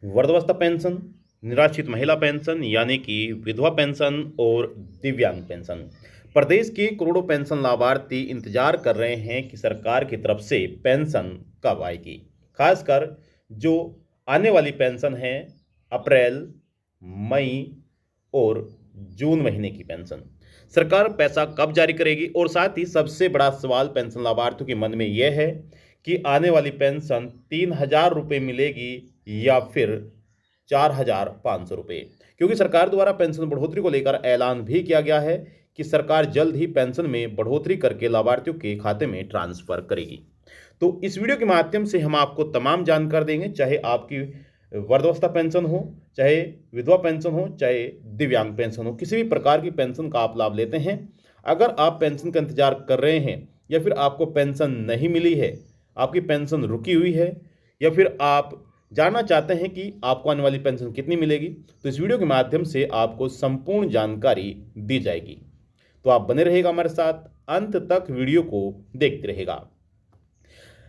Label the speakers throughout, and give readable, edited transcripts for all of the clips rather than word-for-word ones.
Speaker 1: वृद्धावस्था पेंशन, निराश्रित महिला पेंशन यानी कि विधवा पेंशन और दिव्यांग पेंशन। प्रदेश के करोड़ों पेंशन लाभार्थी इंतजार कर रहे हैं कि सरकार की तरफ से पेंशन कब आएगी। खासकर जो आने वाली पेंशन है, अप्रैल, मई और जून महीने की पेंशन सरकार पैसा कब जारी करेगी। और साथ ही सबसे बड़ा सवाल पेंशन लाभार्थियों के मन में यह है कि आने वाली पेंशन 3,000 रुपये मिलेगी या फिर 4,500 रुपये, क्योंकि सरकार द्वारा पेंशन बढ़ोतरी को लेकर ऐलान भी किया गया है कि सरकार जल्द ही पेंशन में बढ़ोतरी करके लाभार्थियों के खाते में ट्रांसफर करेगी। तो इस वीडियो के माध्यम से हम आपको तमाम जानकारी देंगे, चाहे आपकी वृद्धावस्था पेंशन हो, चाहे विधवा पेंशन हो, चाहे दिव्यांग पेंशन हो, किसी भी प्रकार की पेंशन का आप लाभ लेते हैं। अगर आप पेंशन का इंतजार कर रहे हैं या फिर आपको पेंशन नहीं मिली है, आपकी पेंशन रुकी हुई है, या फिर आप जानना चाहते हैं कि आपको आने वाली पेंशन कितनी मिलेगी, तो इस वीडियो के माध्यम से आपको संपूर्ण जानकारी दी जाएगी। तो आप बने रहेगा हमारे साथ, अंत तक वीडियो को देखते रहेगा।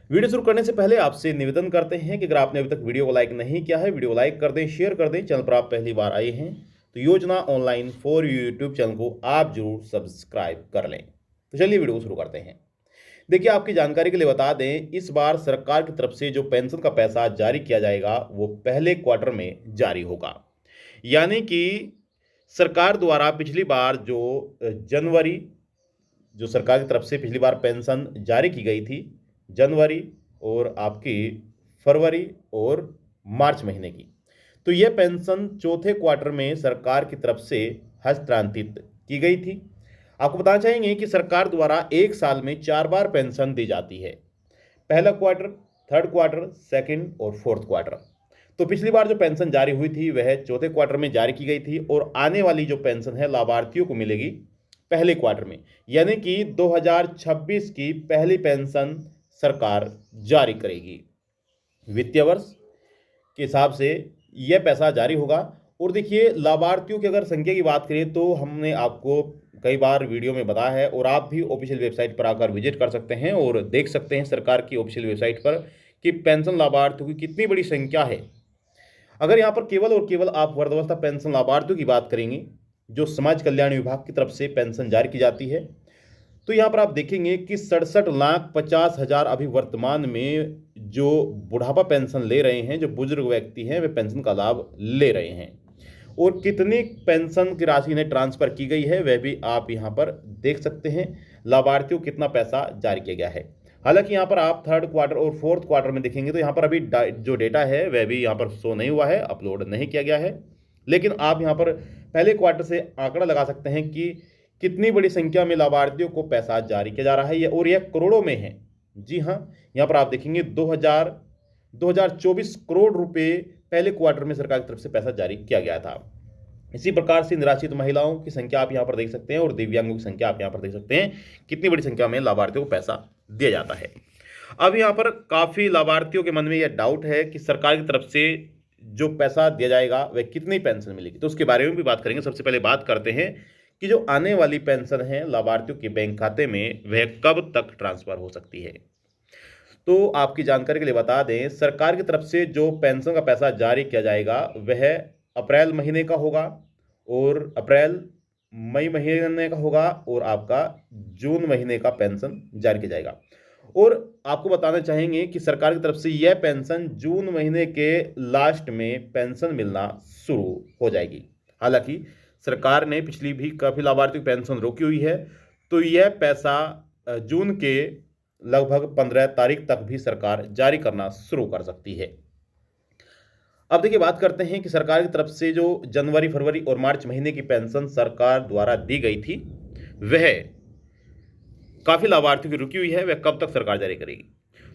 Speaker 1: वीडियो शुरू करने से पहले आपसे निवेदन करते हैं कि अगर आपने अभी तक वीडियो को लाइक नहीं किया है, वीडियो को लाइक कर दें, शेयर कर दें। चैनल पर आप पहली बार आए हैं तो योजना online for you YouTube channel को आप जरूर सब्सक्राइब कर लें। तो चलिए वीडियो को शुरू करते हैं। देखिए, आपकी जानकारी के लिए बता दें, इस बार सरकार की तरफ से जो पेंशन का पैसा जारी किया जाएगा वो पहले क्वार्टर में जारी होगा। यानी कि सरकार द्वारा पिछली बार जो सरकार की तरफ से पिछली बार पेंशन जारी की गई थी, जनवरी और आपकी फरवरी और मार्च महीने की, तो यह पेंशन चौथे क्वार्टर में सरकार की तरफ से हस्तांतरित की गई थी। आपको बताना चाहेंगे कि सरकार द्वारा एक साल में 4 बार पेंशन दी जाती है, पहला क्वार्टर, थर्ड क्वार्टर, सेकंड और फोर्थ क्वार्टर। तो पिछली बार जो पेंशन जारी हुई थी वह चौथे क्वार्टर में जारी की गई थी और आने वाली जो पेंशन है लाभार्थियों को मिलेगी पहले क्वार्टर में, यानी कि 2026 की पहली पेंशन सरकार जारी करेगी। वित्तीय वर्ष के हिसाब से यह पैसा जारी होगा। और देखिए, लाभार्थियों की अगर संख्या की बात करें तो हमने आपको कई बार वीडियो में बताया है और आप भी ऑफिशियल वेबसाइट पर आकर विजिट कर सकते हैं और देख सकते हैं सरकार की ऑफिशियल वेबसाइट पर कि पेंशन लाभार्थियों की कितनी बड़ी संख्या है। अगर यहाँ पर केवल और केवल आप वृद्धावस्था पेंशन लाभार्थियों की बात करेंगे जो समाज कल्याण विभाग की तरफ से पेंशन जारी की जाती है, तो यहाँ पर आप देखेंगे कि 67,50,000 अभी वर्तमान में जो बुढ़ापा पेंशन ले रहे हैं, जो बुजुर्ग व्यक्ति हैं, वे पेंशन का लाभ ले रहे हैं। और कितनी पेंशन की राशि इन्हें ट्रांसफर की गई है वह भी आप यहाँ पर देख सकते हैं, लाभार्थियों को कितना पैसा जारी किया गया है। हालांकि यहाँ पर आप थर्ड क्वार्टर और फोर्थ क्वार्टर में देखेंगे तो यहाँ पर अभी जो डेटा है वह भी यहाँ पर शो नहीं हुआ है, अपलोड नहीं किया गया है। लेकिन आप यहाँ पर पहले क्वार्टर से आंकड़ा लगा सकते हैं कि कितनी बड़ी संख्या में लाभार्थियों को पैसा जारी किया जा रहा है, और यह करोड़ों में है। जी हाँ, यहाँ पर आप देखेंगे 2024 करोड़ रुपए पहले क्वार्टर में सरकार की तरफ से पैसा जारी किया गया था। इसी प्रकार से निराश्रित महिलाओं की संख्या आप यहाँ पर देख सकते हैं और दिव्यांगों की संख्या आप यहाँ पर देख सकते हैं, कितनी बड़ी संख्या में लाभार्थियों को पैसा दिया जाता है। अब यहाँ पर काफ़ी लाभार्थियों के मन में यह डाउट है कि सरकार की तरफ से जो पैसा दिया जाएगा वह कितनी पेंशन मिलेगी, तो उसके बारे में भी बात करेंगे। सबसे पहले बात करते हैं कि जो आने वाली पेंशन है लाभार्थियों के बैंक खाते में वह कब तक ट्रांसफर हो सकती है। तो आपकी जानकारी के लिए बता दें, सरकार की तरफ से जो पेंशन का पैसा जारी किया जाएगा वह अप्रैल महीने का होगा और अप्रैल मई महीने का होगा और आपका जून महीने का पेंशन जारी किया जाएगा। और आपको बताना चाहेंगे कि सरकार की तरफ से यह पेंशन जून महीने के लास्ट में पेंशन मिलना शुरू हो जाएगी। हालांकि सरकार ने पिछली भी काफ़ी लाभार्थियों की पेंशन रोकी हुई है, तो यह पैसा जून के लगभग 15 तारीख तक भी सरकार जारी करना शुरू कर सकती है। अब देखिए, बात करते हैं कि सरकार की तरफ से जो जनवरी, फरवरी और मार्च महीने की पेंशन सरकार द्वारा दी गई थी वह काफ़ी लाभार्थियों की रुकी हुई है, वह कब तक सरकार जारी करेगी।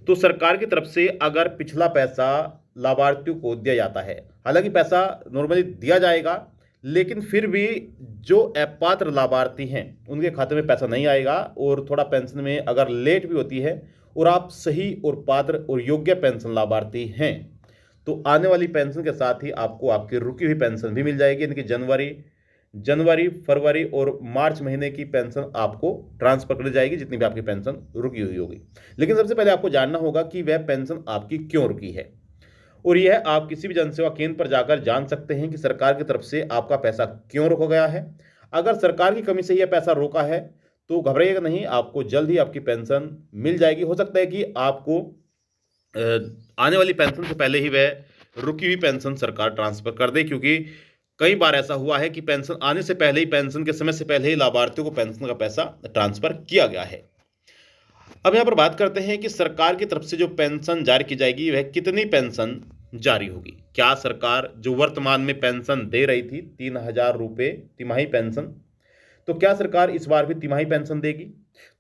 Speaker 1: तो सरकार की तरफ से अगर पिछला पैसा लाभार्थियों को दिया जाता है, हालांकि पैसा नॉर्मली दिया जाएगा, लेकिन फिर भी जो अपात्र लाभार्थी हैं उनके खाते में पैसा नहीं आएगा और थोड़ा पेंशन में अगर लेट भी होती है और आप सही और पात्र और योग्य पेंशन लाभार्थी हैं तो आने वाली पेंशन के साथ ही आपको आपकी रुकी हुई पेंशन भी मिल जाएगी। यानी कि जनवरी, फरवरी और मार्च महीने की पेंशन आपको ट्रांसफर कर दी जाएगी, जितनी भी आपकी पेंशन रुकी हुई होगी। लेकिन सबसे पहले आपको जानना होगा कि वह पेंशन आपकी क्यों रुकी है। और यह आप किसी भी जनसेवा केंद्र पर जाकर जान सकते हैं कि सरकार की तरफ से आपका पैसा क्यों रोका गया है। अगर सरकार की कमी से यह पैसा रोका है तो घबराइएगा नहीं, आपको जल्द ही आपकी पेंशन मिल जाएगी। हो सकता है कि आपको आने वाली पेंशन से पहले ही वह रुकी हुई पेंशन सरकार ट्रांसफर कर दे, क्योंकि कई बार ऐसा हुआ है कि पेंशन आने से पहले ही, पेंशन के समय से पहले ही लाभार्थियों को पेंशन का पैसा ट्रांसफर किया गया है। अब यहाँ पर बात करते हैं कि सरकार की तरफ से जो पेंशन जारी की जाएगी वह कितनी पेंशन जारी होगी। क्या सरकार जो वर्तमान में पेंशन दे रही थी 3,000 रुपये तिमाही पेंशन, तो क्या सरकार इस बार भी तिमाही पेंशन देगी?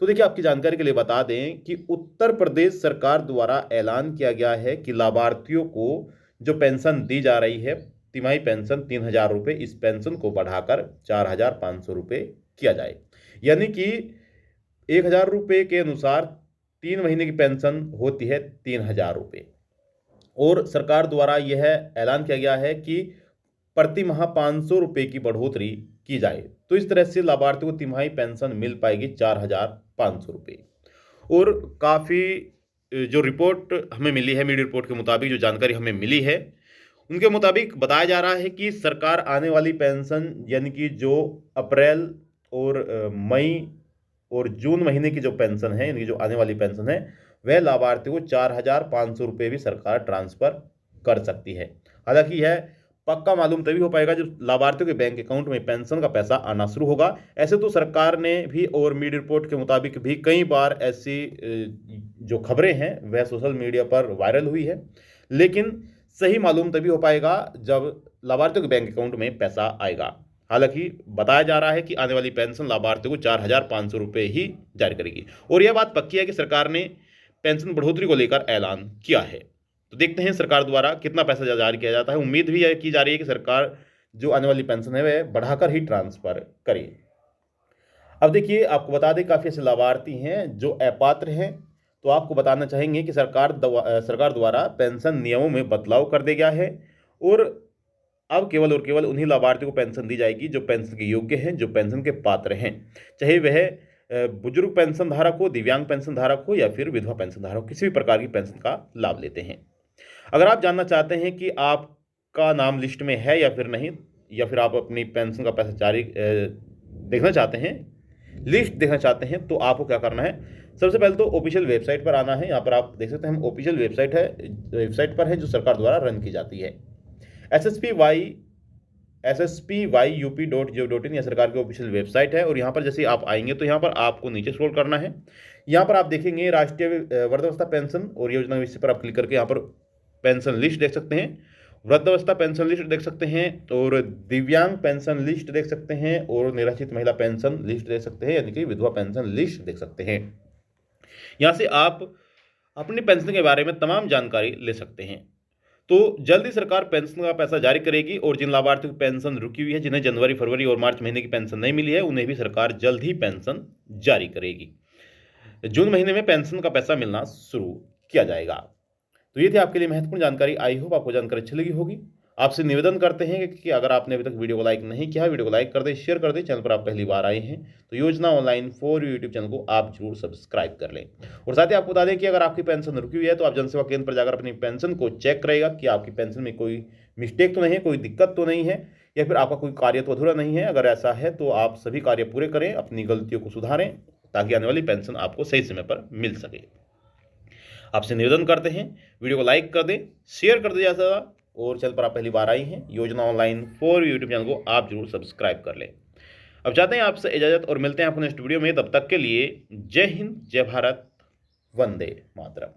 Speaker 1: तो देखिए, आपकी जानकारी के लिए बता दें कि उत्तर प्रदेश सरकार द्वारा ऐलान किया गया है कि लाभार्थियों को जो पेंशन दी जा रही है तिमाही पेंशन 3,000 रुपये, इस पेंशन को बढ़ाकर 4,500 रुपये किया जाए। यानी कि 1,000 रुपये के अनुसार 3 महीने की पेंशन होती है 3,000 रुपये। और सरकार द्वारा यह ऐलान किया गया है कि प्रति माह 500 रुपये की बढ़ोतरी की जाए। तो इस तरह से लाभार्थियों को तिमाही पेंशन मिल पाएगी 4,500 रुपये। और काफ़ी जो रिपोर्ट हमें मिली है, मीडिया रिपोर्ट के मुताबिक जो जानकारी हमें मिली है, उनके मुताबिक बताया जा रहा है कि सरकार आने वाली पेंशन यानी कि जो अप्रैल और मई और जून महीने की जो पेंशन है, यानी कि जो आने वाली पेंशन है, वह लाभार्थियों को 4,500 रुपये भी सरकार ट्रांसफर कर सकती है। हालांकि यह पक्का मालूम तभी हो पाएगा जब लाभार्थियों के बैंक अकाउंट में पेंशन का पैसा आना शुरू होगा। ऐसे तो सरकार ने भी और मीडिया रिपोर्ट के मुताबिक भी कई बार ऐसी जो खबरें हैं वह सोशल मीडिया पर वायरल हुई है, लेकिन सही मालूम तभी हो पाएगा जब लाभार्थियों के बैंक अकाउंट में पैसा आएगा। हालांकि बताया जा रहा है कि आने वाली पेंशन लाभार्थियों को 4,500 रुपये ही जारी करेगी। और यह बात पक्की है कि सरकार ने पेंशन बढ़ोतरी को लेकर ऐलान किया है। तो देखते हैं सरकार द्वारा कितना पैसा जारी किया जाता है। उम्मीद भी की जा रही है कि सरकार जो आने वाली पेंशन है वह बढ़ाकर ही ट्रांसफर करे। अब देखिए, आपको बता दें काफ़ी ऐसे लाभार्थी हैं जो अपात्र हैं, तो आपको बताना चाहेंगे कि सरकार द्वारा पेंशन नियमों में बदलाव कर दिया गया है और अब केवल और केवल उन्हीं लाभार्थियों को पेंशन दी जाएगी जो पेंशन के योग्य हैं, जो पेंशन के पात्र हैं, चाहे वह बुजुर्ग पेंशन धारक हो, दिव्यांग पेंशन धारक हो या फिर विधवा पेंशन धारक हो, किसी भी प्रकार की पेंशन का लाभ लेते हैं। अगर आप जानना चाहते हैं कि आपका नाम लिस्ट में है या फिर नहीं, या फिर आप अपनी पेंशन का पैसा जारी देखना चाहते हैं, लिस्ट देखना चाहते हैं, तो आपको क्या करना है, सबसे पहले तो ऑफिशियल वेबसाइट पर आना है। यहाँ पर आप देख सकते हैं, हम ऑफिशियल वेबसाइट पर है जो सरकार द्वारा रन की जाती है। ssp.yup.gov.in यह सरकार की ऑफिशियल वेबसाइट है। और यहाँ पर जैसे आप आएंगे तो यहाँ पर आपको नीचे स्क्रॉल करना है। यहाँ पर आप देखेंगे राष्ट्रीय वृद्धावस्था पेंशन और योजना, इसी पर आप क्लिक करके यहाँ पर पेंशन लिस्ट देख सकते हैं, वृद्धावस्था पेंशन लिस्ट देख सकते हैं और दिव्यांग पेंशन लिस्ट देख सकते हैं और निराश्रित महिला पेंशन लिस्ट देख सकते हैं, यानी कि विधवा पेंशन लिस्ट देख सकते हैं। यहाँ से आप अपनी पेंशन के बारे में तमाम जानकारी ले सकते हैं। तो जल्दी सरकार पेंशन का पैसा जारी करेगी और जिन लाभार्थियों की पेंशन रुकी हुई है, जिन्हें जनवरी, फरवरी और मार्च महीने की पेंशन नहीं मिली है, उन्हें भी सरकार जल्द ही पेंशन जारी करेगी। जून महीने में पेंशन का पैसा मिलना शुरू किया जाएगा। तो ये थी आपके लिए महत्वपूर्ण जानकारी। आई होप आपको जानकारी अच्छी लगी होगी। आपसे निवेदन करते हैं कि अगर आपने अभी तक वीडियो को लाइक नहीं किया, वीडियो को लाइक कर दें, शेयर कर दें। चैनल पर आप पहली बार आए हैं तो योजना online for you YouTube channel को आप जरूर सब्सक्राइब कर लें। और साथ ही आपको बता दें कि अगर आपकी पेंशन रुकी हुई है तो आप जनसेवा केंद्र पर जाकर अपनी पेंशन को चेक करेगा कि आपकी पेंशन में कोई मिस्टेक तो नहीं है, कोई दिक्कत तो नहीं है, या फिर आपका कोई कार्य तो अधूरा नहीं है। अगर ऐसा है तो आप सभी कार्य पूरे करें, अपनी गलतियों को सुधारें, ताकि आने वाली पेंशन आपको सही समय पर मिल सके। आपसे निवेदन करते हैं, वीडियो को लाइक कर दें, शेयर कर दें ज़्यादा, और चैनल पर आप पहली बार आई हैं योजना ऑनलाइन फॉर यूट्यूब चैनल को आप जरूर सब्सक्राइब कर लें। अब चाहते हैं आपसे इजाज़त और मिलते हैं आपको नेक्स्ट वीडियो में। तब तक के लिए जय हिंद, जय भारत, वंदे मातरम।